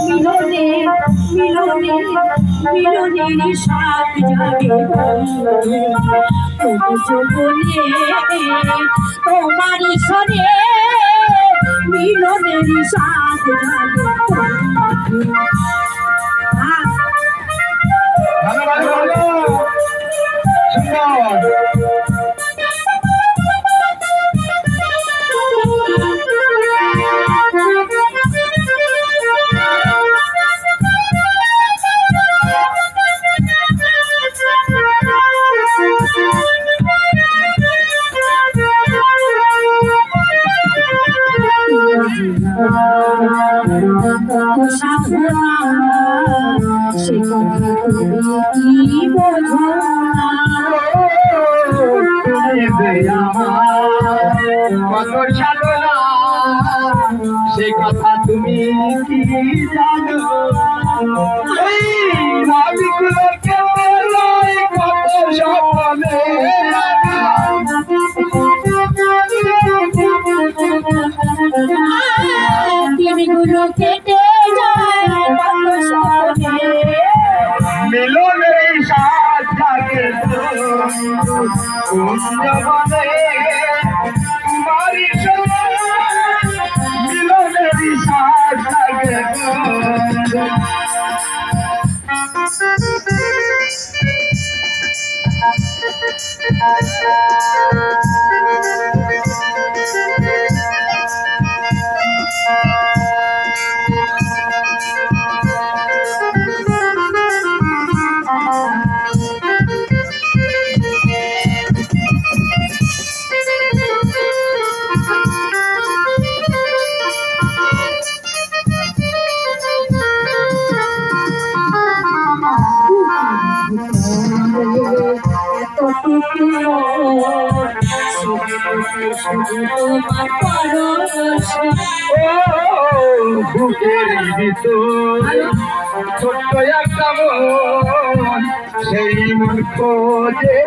মিলনে মিলনে মিলনের সাথ জাগে বলে তোমারই সরে মিলনের সাথ জাগে সে কথা তুমি কি বোঝো কত সাধনা সে কথা তুমি কি জানো ভাবিগুলোকে কত স্বপ্নে দিনগুলো কেটে যায় কত স্বপ্নে মিলনের সাথ থাকে কুঞ্জবনে তোমারই সঙ্গে মিলনের সাথ থাকে বুকের ভিতর ছোট্ট একটা মন সেই মন খোঁজে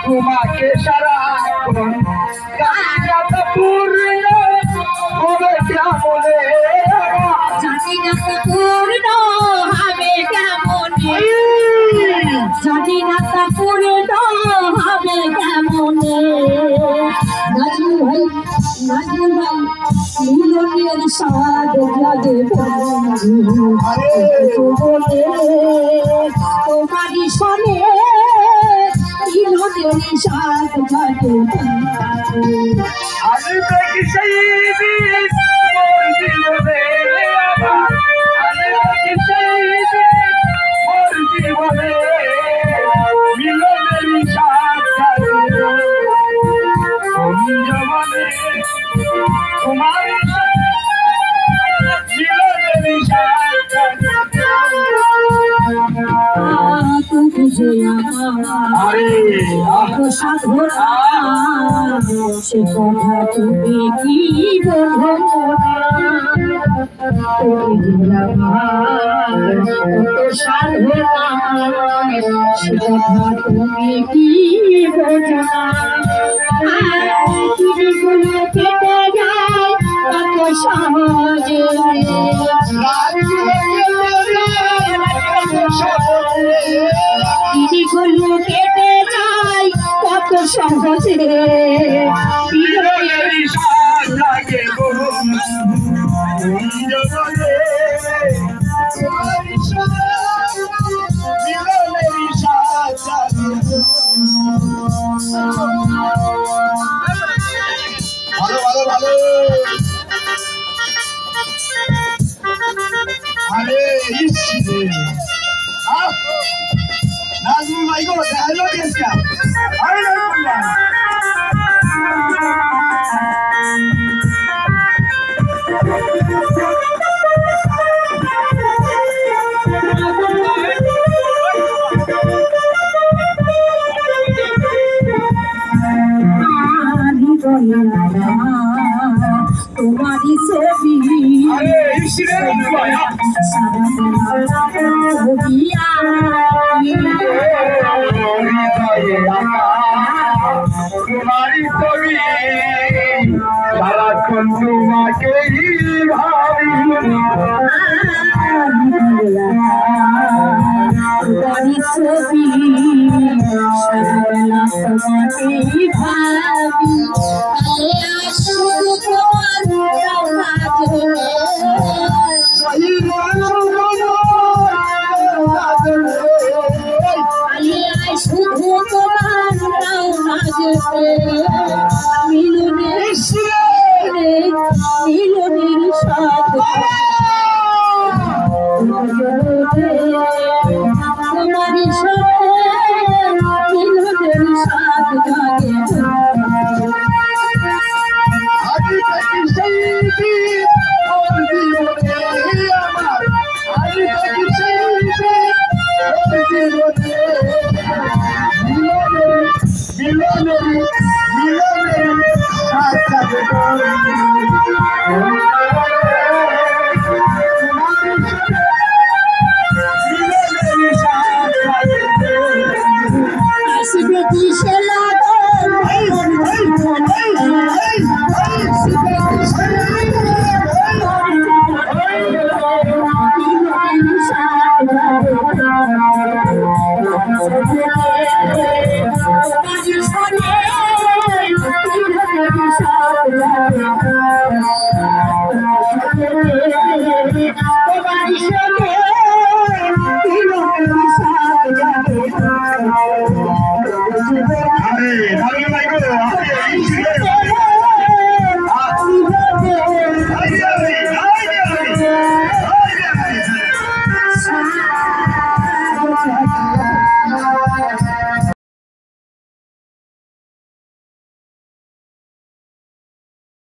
তোমাকে সারাক্ষণ পূর্ণ হবে কেমনে জানি না পূর্ণ হবে কেমনে জানি না পূর্ণ হবে কেমনে নাজু ভাই মিলনের সাথ জাগে বলে তোমারই সনে মিলনের সাথ জাগে আমি দেখি সেই দিন মোর জীবনে আবার আমি দেখি সেই দিন মোর জীবনে মিলনের সাথ জাগে কুঞ্জবনে তোমার মিলনের সাথ জাগে তুঝে আমার সাধনা সে কথা তুমি কি বোঝো সাধনা সে কথা তুমি কি বোঝো দিনগুলো কেটে যায় কত সহজে দিনগুলো কেটে যায় কত সহজে মিলনের সাথ জাগে কুঞ্জবনে তোমারই সঙ্গে মিলনের সাথ জাগে ভালো ভালো ভালো আরে ইসরে নাজমুল ভাই গো হ্যালো কেসকা আরে নাজমুল ভাই তোমারই ছবি আরে ইসরে ভাই তোমারই ছবি সারাক্ষণ তোমাকেই ভাবি সারাবেলা তোমাকে ভাবি শুধু তোমার শুধু তোমার মিলনের সাথ তোমারই সাথে মিলনের সাথ জাগে Amen.